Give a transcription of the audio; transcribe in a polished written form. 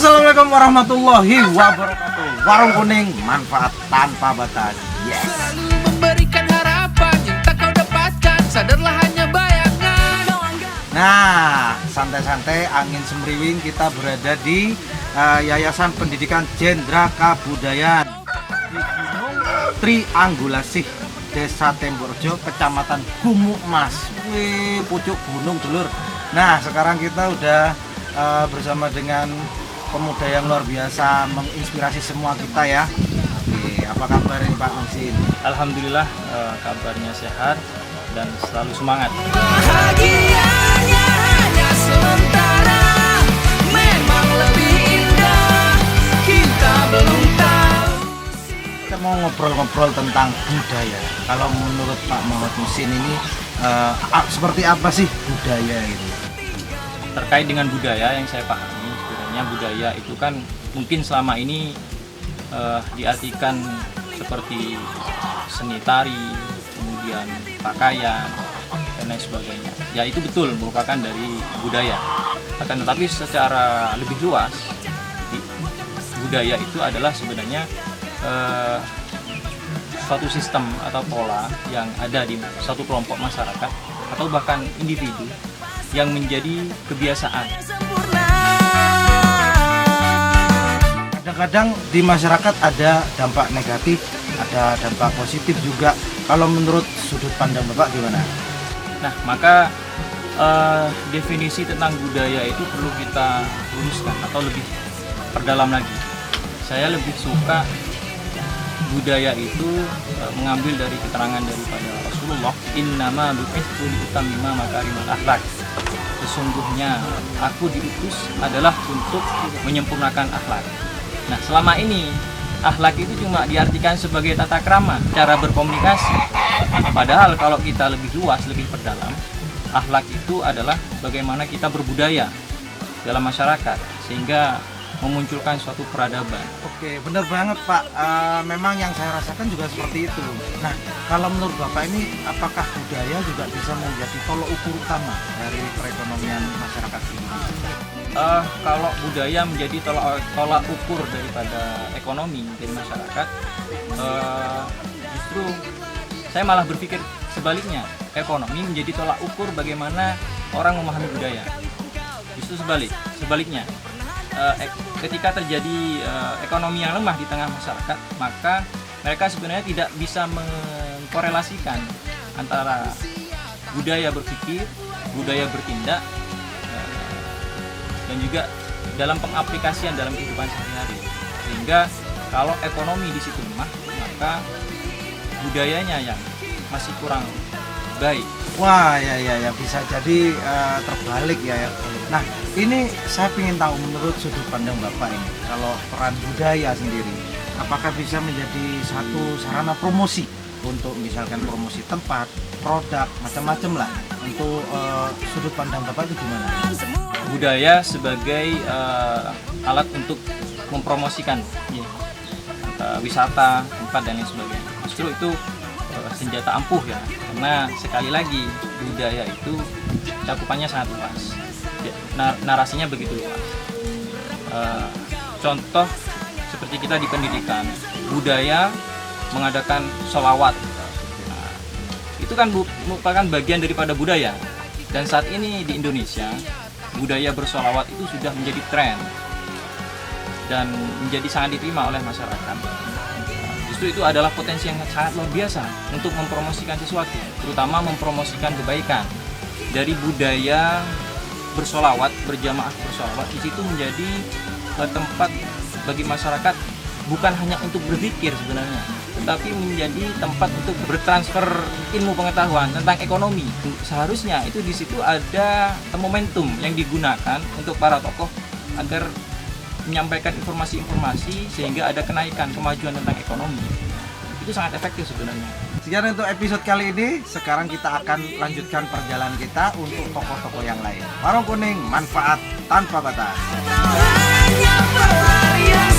Assalamualaikum warahmatullahi wabarakatuh. Warung Kuning, manfaat tanpa batas. Yes. Selalu memberikan harapan yang tak kau dapatkan, sadarlah hanya bayangan. Nah, santai-santai angin semriwing, kita berada di Yayasan Pendidikan Jendra Kabudayaan di Gunung Trianggulasih, Desa Temborejo, Kecamatan Gumukmas. Wih, pucuk gunung dulur. Nah, sekarang kita udah bersama dengan pemuda yang luar biasa, menginspirasi semua kita ya. Oke, apa kabar ini Pak Musin? Alhamdulillah, kabarnya sehat dan selalu semangat. Bahagianya hanya sementara, memang lebih indah, kita belum tahu. Kita mau ngobrol-ngobrol tentang budaya. Kalau menurut Pak Muhammad Musin ini seperti apa sih budaya itu? Terkait dengan budaya yang saya pahami, sebenarnya budaya itu kan mungkin selama ini diartikan seperti seni tari, kemudian pakaian, dan lain sebagainya. Ya itu betul merupakan dari budaya. Akan tetapi secara lebih luas, budaya itu adalah sebenarnya suatu sistem atau pola yang ada di suatu kelompok masyarakat atau bahkan individu yang menjadi kebiasaan. Kadang-kadang di masyarakat ada dampak negatif, ada dampak positif juga. Kalau menurut sudut pandang Bapak gimana? Nah, maka definisi tentang budaya itu perlu kita luruskan atau lebih perdalam lagi. Saya lebih suka budaya itu mengambil dari keterangan daripada Rasulullah, innama bu'itsu liutammima makarimal akhlak. Sesungguhnya aku diutus adalah untuk menyempurnakan akhlak. Nah, selama ini akhlak itu cuma diartikan sebagai tata krama, cara berkomunikasi. Padahal kalau kita lebih luas, lebih perdalam, akhlak itu adalah bagaimana kita berbudaya dalam masyarakat sehingga memunculkan suatu peradaban. Oke, benar banget Pak. Memang yang saya rasakan juga seperti itu. Nah, kalau menurut Bapak ini, apakah budaya juga bisa menjadi tolok ukur utama dari perekonomian masyarakat ini? Kalau budaya menjadi tolak ukur daripada ekonomi dari masyarakat, justru saya malah berpikir sebaliknya. Ekonomi menjadi tolak ukur bagaimana orang memahami budaya. Justru sebaliknya. Ketika terjadi ekonomi yang lemah di tengah masyarakat, maka mereka sebenarnya tidak bisa mengkorelasikan antara budaya berpikir, budaya bertindak, dan juga dalam pengaplikasian dalam kehidupan sehari-hari. Sehingga kalau ekonomi di situ lemah, maka budayanya yang masih kurang baik. Wah, ya bisa jadi terbalik ya. Nah, ini saya ingin tahu menurut sudut pandang Bapak ini, kalau peran budaya sendiri, apakah bisa menjadi satu sarana promosi untuk misalkan promosi tempat, produk, macam-macam lah. Untuk sudut pandang Bapak itu gimana? Budaya sebagai alat untuk mempromosikan wisata, tempat, dan lain sebagainya. Justru itu senjata ampuh ya, karena sekali lagi budaya itu cakupannya sangat luas. Narasinya begitu luas. Contoh seperti kita di pendidikan, budaya mengadakan sholawat. Nah, itu kan merupakan bagian daripada budaya. Dan saat ini di Indonesia, budaya bersholawat itu sudah menjadi tren dan menjadi sangat diterima oleh masyarakat. Justru itu adalah potensi yang sangat luar biasa untuk mempromosikan sesuatu, terutama mempromosikan kebaikan. Dari budaya bersolawat, berjamaah bersolawat, di situ menjadi tempat bagi masyarakat bukan hanya untuk berzikir sebenarnya, tetapi menjadi tempat untuk bertransfer ilmu pengetahuan tentang ekonomi. Seharusnya itu di situ ada momentum yang digunakan untuk para tokoh agar menyampaikan informasi-informasi sehingga ada kenaikan kemajuan tentang ekonomi. Itu sangat efektif sebenarnya. Sekian untuk episode kali ini. Sekarang kita akan lanjutkan perjalanan kita untuk tokoh-tokoh yang lain. Warung Kuning, manfaat tanpa batas. Hanya pelarian